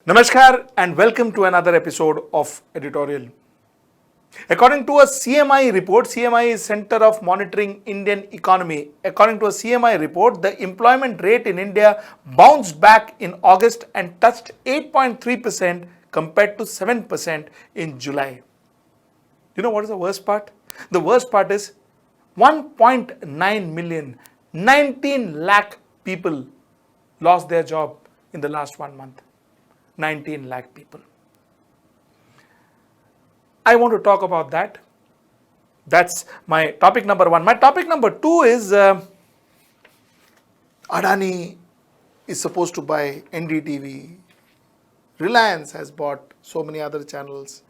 Namaskar and welcome to another episode of Editorial. According to a CMI report, CMI is Center of Monitoring Indian Economy. According to a CMI report, the employment rate in India bounced back in August and touched 8.3% compared to 7% in July. You know what is the worst part? The worst part is 1.9 million, 19 lakh people lost their job in the last 1 month. 19 lakh people. I want to talk about that. That's my topic number one. My topic number two is Adani is supposed to buy NDTV. Reliance has bought so many other channels.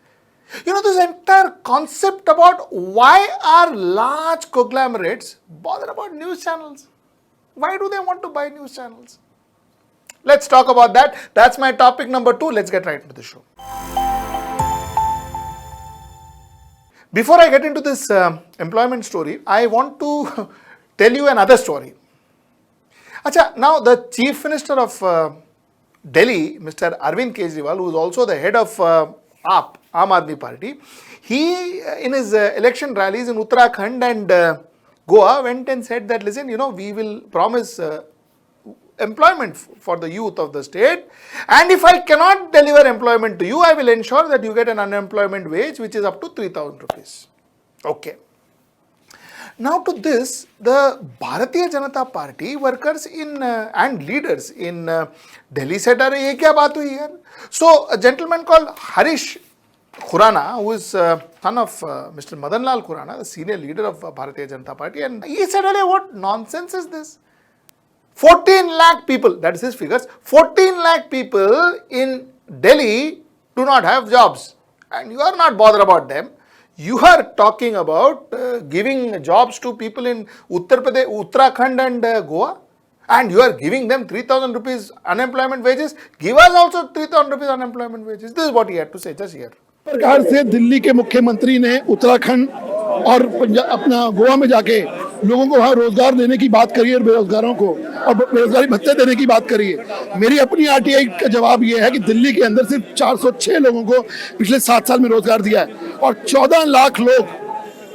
You know, this entire concept about why are large conglomerates bother about news channels? Why do they want to buy news channels? Let's talk about that. That's my topic number two. Let's get right into the show. Before I get into this employment story, I want to tell you another story. Achha, now the Chief Minister of Delhi, Mr. Arvind Kejriwal, who is also the head of Aam Aadmi Party, he in his election rallies in Uttarakhand and Goa went and said that, listen, we will promise employment for the youth of the state, and if I cannot deliver employment to you, I will ensure that you get an unemployment wage which is up to 3,000 rupees. Okay. Now to this, the Bharatiya Janata Party workers and leaders in Delhi said, "Arey, ye kya baat hui yaar?" So a gentleman called Harish Khurana, who is son of Mr. Madan Lal Khurana, the senior leader of Bharatiya Janata Party, and he said, "Arey, what nonsense is this? 14 lakh people," that is his figures, 14 lakh people in Delhi do not have jobs, and you are not bothered about them. You are talking about giving jobs to people in Uttar Pradesh, Uttarakhand and Goa, and you are giving them 3,000 rupees unemployment wages. Give us also 3,000 rupees unemployment wages. This is what he had to say just here. प्रकार से दिल्ली के मुख्यमंत्री ने उत्तराखंड और अपना गोवा में जाके लोगों को वहाँ रोजगार देने की बात करी है, बेरोजगारों को, और बेरोजगारी भत्ते देने की बात करी है। मेरी अपनी आरटीआई का जवाब ये है कि दिल्ली के अंदर सिर्फ 406 लोगों को पिछले 7 साल में रोजगार दिया है और 14 लाख लोग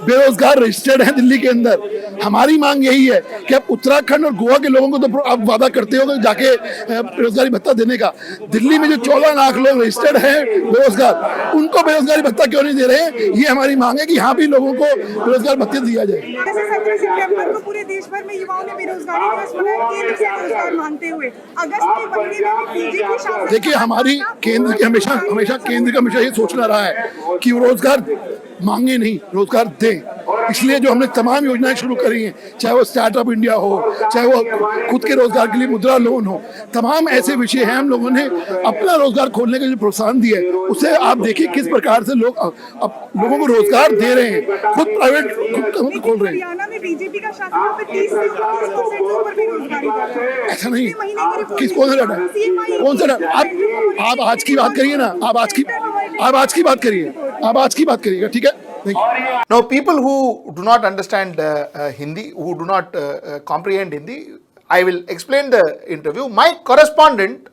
बेरोजगार रजिस्टर्ड हैं दिल्ली के अंदर। हमारी मांग यही है कि अब उत्तराखंड और गोवा के लोगों को तो आप वादा करते हो जाके बेरोजगारी भत्ता देने का, दिल्ली में जो 14 लाख लोग रजिस्टर्ड हैं बेरोजगार, उनको बेरोजगारी भत्ता क्यों नहीं दे रहे हैं? ये हमारी मांग है कि यहाँ भी लोगों को बेरोजगार भत्ते दिया जाए। 17 सितंबर को पूरे देश भर में युवाओं ने बेरोजगारी दिवस मनाया केंद्र से रोजगार मांगते हुए। अगस्त के महीने में बीजेपी की शासन, देखिए, हमारी केंद्र की हमेशा केंद्र का हमेशा ये सोचना रहा है कि वो रोजगार मांगे नहीं, रोजगार दें। इसलिए जो हमने तमाम योजनाएं शुरू करी हैं, चाहे वो स्टार्टअप इंडिया हो, चाहे वो खुद के रोजगार के लिए मुद्रा लोन हो, तमाम ऐसे विषय हैं। हम लोगों ने अपना रोजगार खोलने का जो प्रोत्साहन दिया है, उससे आप देखिए किस प्रकार से लोग अब लोगों को रोजगार दे रहे हैं, खुद प्राइवेट खुद खोल रहे हैं। हरियाणा में बीजेपी का शासन पे 30 से 30% से ऊपर बेरोजगारी है। ऐसा नहीं, कौन सा डाटा, कौन सा डाटा? आप आज की बात करिए ना, आप आज की बात करिएगा, ठीक है? Now, people who do not understand Hindi, who do not comprehend Hindi, I will explain the interview. My correspondent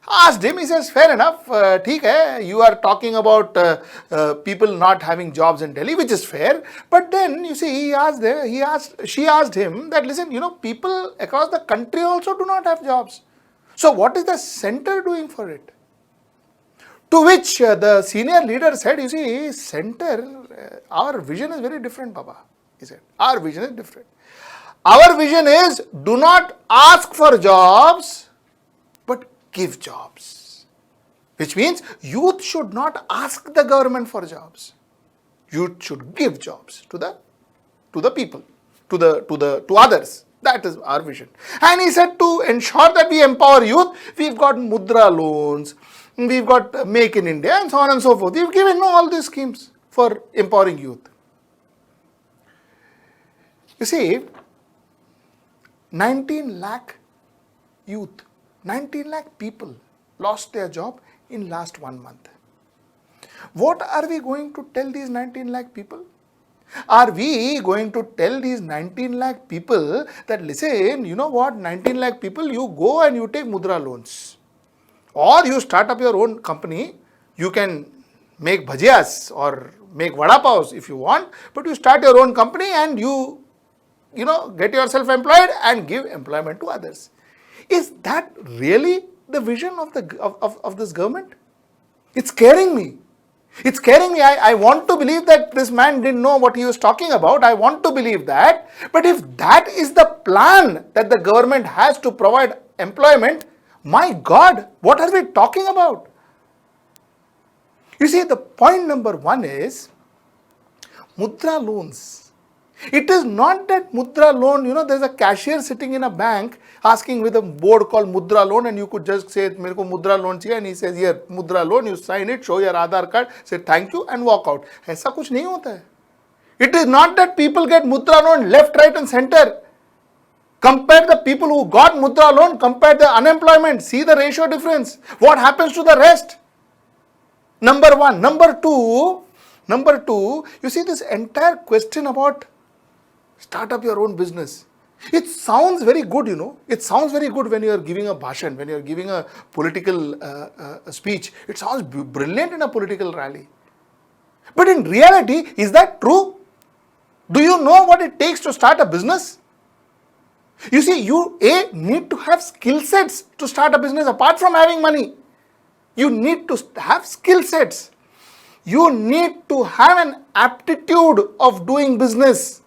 asked him, he says, fair enough, theek hai, you are talking about people not having jobs in Delhi, which is fair. But then, you see, she asked him that, listen, people across the country also do not have jobs. So what is the center doing for it? To which the senior leader said, you see, center, our vision is very different, Baba. He said, our vision is different. Our vision is, do not ask for jobs, but give jobs. Which means, youth should not ask the government for jobs. Youth should give jobs to the people, to others. That is our vision. And he said, to ensure that we empower youth, we've got mudra loans, we've got Make in India and so on and so forth. We've given all these schemes for empowering youth. You see, 19 lakh youth, 19 lakh people lost their job in last 1 month. What are we going to tell these 19 lakh people? Are we going to tell these 19 lakh people that, listen, you know what, 19 lakh people, you go and you take mudra loans. Or you start up your own company, you can make bhajiyas or make vada pavs if you want, but you start your own company and you get yourself employed and give employment to others. Is that really the vision of this government? It's scaring me. It's scaring me. I want to believe that this man didn't know what he was talking about. I want to believe that. But if that is the plan that the government has to provide employment, my God, what are we talking about? You see, the point number one is Mudra loans. It is not that Mudra loan, there's a cashier sitting in a bank asking with a board called Mudra loan, and you could just say, "Mere ko Mudra loan chahiye," and he says, "Here, Mudra loan," you sign it, show your Aadhaar card, say thank you and walk out. ऐसा कुछ नहीं होता है. It is not that people get Mudra loan left, right and center. Compare the people who got Mudra loan, compare the unemployment, see the ratio difference. What happens to the rest? Number one. Number two, you see this entire question about start up your own business. It sounds very good, It sounds very good when you are giving a bhashan, when you are giving a political speech. It sounds brilliant in a political rally. But in reality, is that true? Do you know what it takes to start a business? You see, you need to have skill sets to start a business apart from having money. You need to have skill sets. You need to have an aptitude of doing business.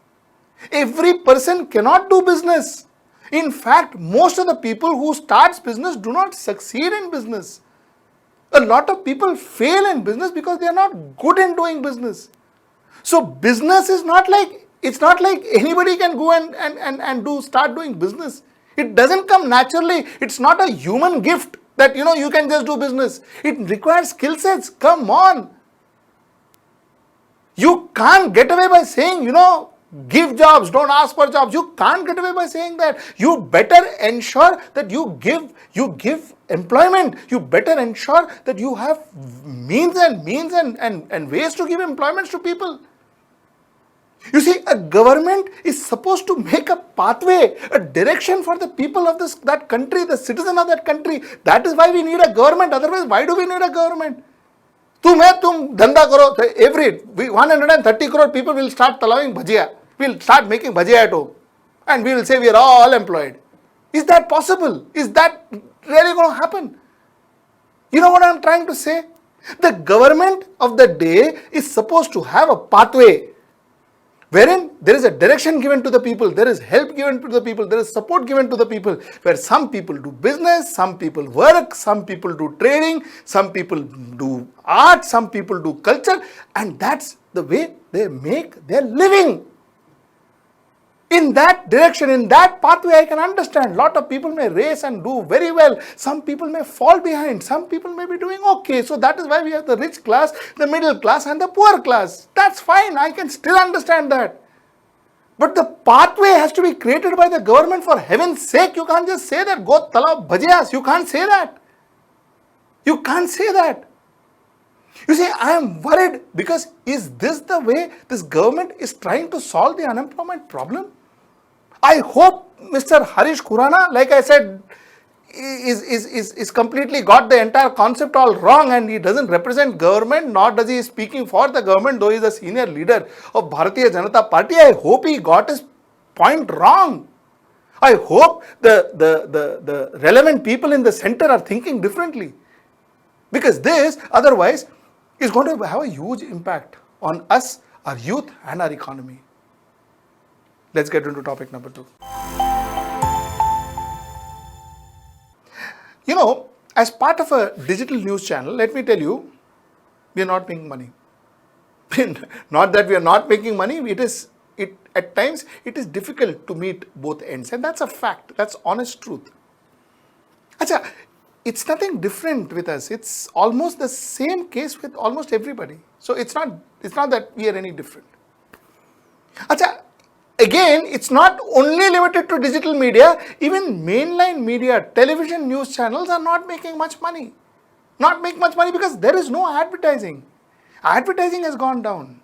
Every person cannot do business. In fact, most of the people who starts business do not succeed in business. A lot of people fail in business because they are not good in doing business. So business is not like, it's not like anybody can go and start doing business. It doesn't come naturally. It's not a human gift that you can just do business. It requires skill sets. Come on. You can't get away by saying, give jobs, don't ask for jobs. You can't get away by saying that. You better ensure that you give employment. You better ensure that you have means and ways to give employments to people. You see, a government is supposed to make a pathway, a direction for the people of that country, the citizen of that country. That is why we need a government. Otherwise, why do we need a government? तुम धंधा करो. Every 130 crore people will start allowing bhajia. We'll start making bhajia at home. And we will say we are all employed. Is that possible? Is that really going to happen? You know what I'm trying to say? The government of the day is supposed to have a pathway wherein there is a direction given to the people, there is help given to the people, there is support given to the people, where some people do business, some people work, some people do trading, some people do art, some people do culture, and that's the way they make their living. In that direction, in that pathway, I can understand. Lot of people may race and do very well. Some people may fall behind. Some people may be doing okay. So that is why we have the rich class, the middle class and the poor class. That's fine. I can still understand that. But the pathway has to be created by the government, for heaven's sake. You can't just say that, go talao bhajiyas. You can't say that. You can't say that. You see, I am worried because is this the way this government is trying to solve the unemployment problem? I hope Mr. Harish Khurana, like I said, is completely got the entire concept all wrong, and he doesn't represent government, nor does he speaking for the government, though he is a senior leader of Bharatiya Janata Party. I hope he got his point wrong. I hope the relevant people in the center are thinking differently, because this otherwise is going to have a huge impact on us, our youth and our economy. Let's get into topic number 2. As part of a digital news channel, let me tell you, we are not making money. Not that we are not making money, at times it is difficult to meet both ends, and that's a fact, that's honest truth. Achha, it's nothing different with us. It's almost the same case with almost everybody. So it's not that we are any different. Achha, again, it's not only limited to digital media. Even mainline media, television news channels are not making much money. Not make much money because there is no advertising. Advertising has gone down.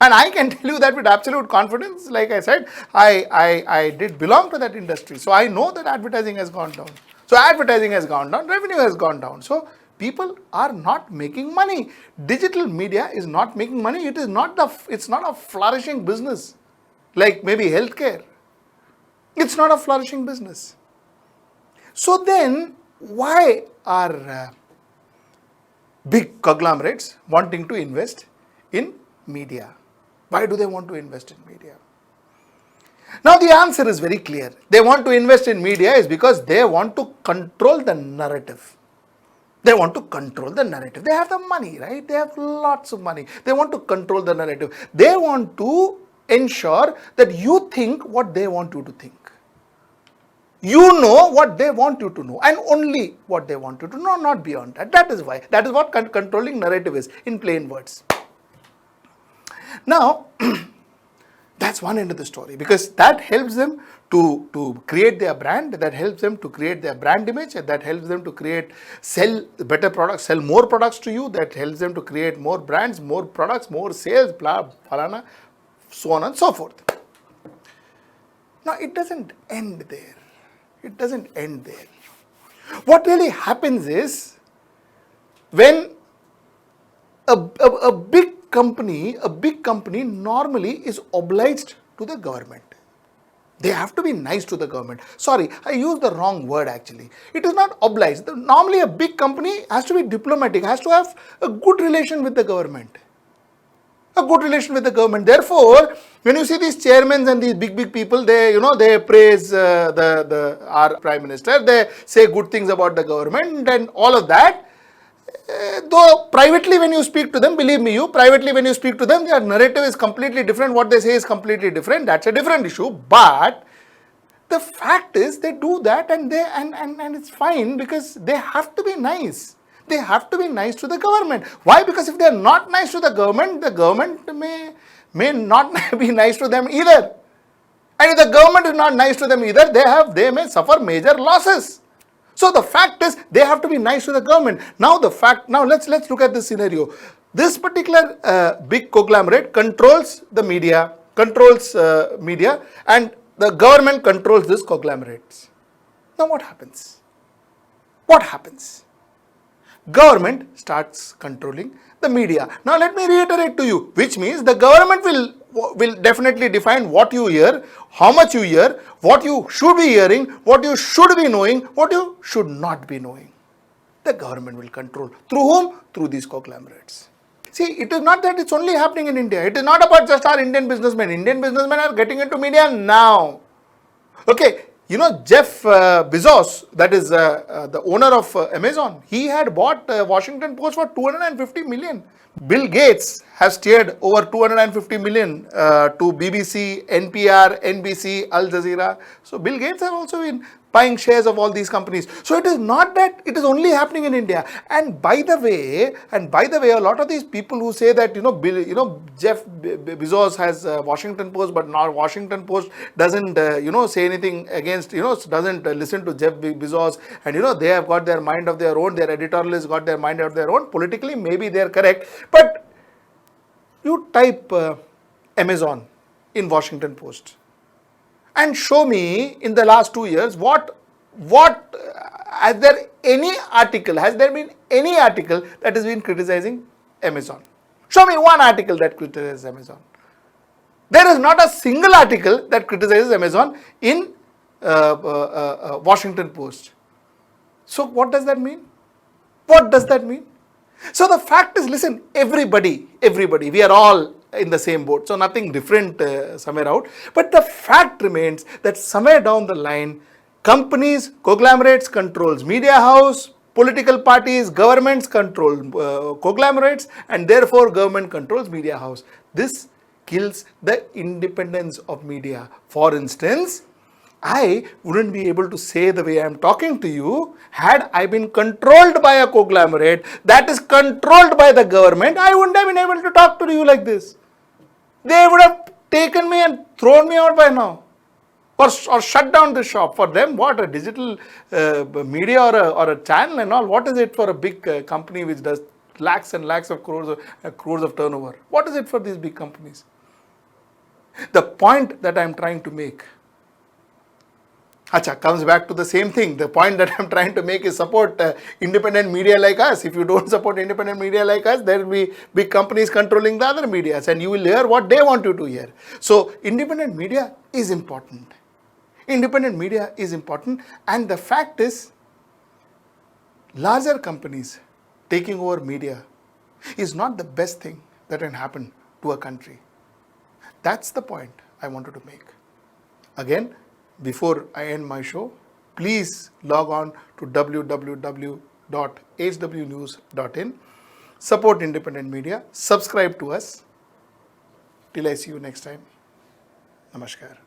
And I can tell you that with absolute confidence. Like I said, I did belong to that industry. So I know that advertising has gone down. So advertising has gone down, revenue has gone down. So people are not making money. Digital media is not making money. It's not a flourishing business like maybe healthcare. It's not a flourishing business. So then why are big conglomerates wanting to invest in media? Why do they want to invest in media? Now the answer is very clear. They want to invest in media is because they want to control the narrative. They want to control the narrative. They have the money, right? They have lots of money. They want to control the narrative. They want to ensure that you think what they want you to think. You know what they want you to know, and only what they want you to know, not beyond that. That is why. That is what controlling narrative is, in plain words. Now, that's one end of the story, because that helps them to create their brand, that helps them to create their brand image, and that helps them to sell better products, sell more products to you, that helps them to create more brands, more products, more sales, blah, falana, so on and so forth. Now, it doesn't end there. It doesn't end there. What really happens is, when a big company normally is obliged to the government. They have to be nice to the government. Sorry, I used the wrong word actually. It is not obliged. Normally a big company has to be diplomatic, has to have a good relation with the government. A good relation with the government. Therefore, when you see these chairmen and these big people, they praise our Prime Minister, they say good things about the government and all of that. Though privately when you speak to them, believe me, privately when you speak to them, their narrative is completely different. What they say is completely different. That's a different issue. But the fact is, they do that, and it's fine, because they have to be nice. They have to be nice to the government. Why? Because if they are not nice to the government may not be nice to them either. And if the government is not nice to them either, they may suffer major losses. So the fact is, they have to be nice to the government. Now let's look at this scenario. This particular big conglomerate controls the media, and the government controls this conglomerates. Now what happens? What happens? Government starts controlling the media. Now let me reiterate to you, which means the government will definitely define what you hear, how much you hear, what you should be hearing, what you should be knowing, what you should not be knowing. The government will control. Through whom? Through these conglomerates. See, it is not that it's only happening in India. It is not about just our Indian businessmen. Indian businessmen are getting into media now. Okay. Jeff Bezos, that is the owner of Amazon, he had bought Washington Post for 250 million. Bill Gates has steered over 250 million to BBC, NPR, NBC, Al Jazeera. So Bill Gates has also been buying shares of all these companies. So it is not that it is only happening in India. And by the way, a lot of these people who say that Jeff Bezos has Washington Post, but not Washington Post doesn't say anything against, doesn't listen to Jeff Bezos, and they have got their mind of their own, their editorialists got their mind of their own. Politically maybe they are correct, but you type Amazon in Washington Post and show me in the last 2 years what has there been any article that has been criticizing Amazon? Show me one article that criticizes Amazon. There is not a single article that criticizes Amazon in Washington Post. So what does that mean? What does that mean? So the fact is, listen, everybody, we are all in the same boat. So nothing different somewhere out. But the fact remains that somewhere down the line, companies, conglomerates controls media house, political parties, governments control conglomerates, and therefore government controls media house. This kills the independence of media. For instance, I wouldn't be able to say the way I am talking to you had I been controlled by a conglomerate that is controlled by the government. I wouldn't have been able to talk to you like this. They would have taken me and thrown me out by now, or shut down the shop. For them, what, a digital media or a channel and all, what is it for a big company which does lakhs and lakhs of crores of turnover? What is it for these big companies? The point that I am trying to make Acha, comes back to the same thing. The point that I'm trying to make is support independent media like us. If you don't support independent media like us, there will be big companies controlling the other medias and you will hear what they want you to hear. So independent media is important. Independent media is important, and the fact is larger companies taking over media is not the best thing that can happen to a country. That's the point I wanted to make. Again, before I end my show, please log on to www.hwnews.in, support independent media, subscribe to us. Till I see you next time. Namaskar.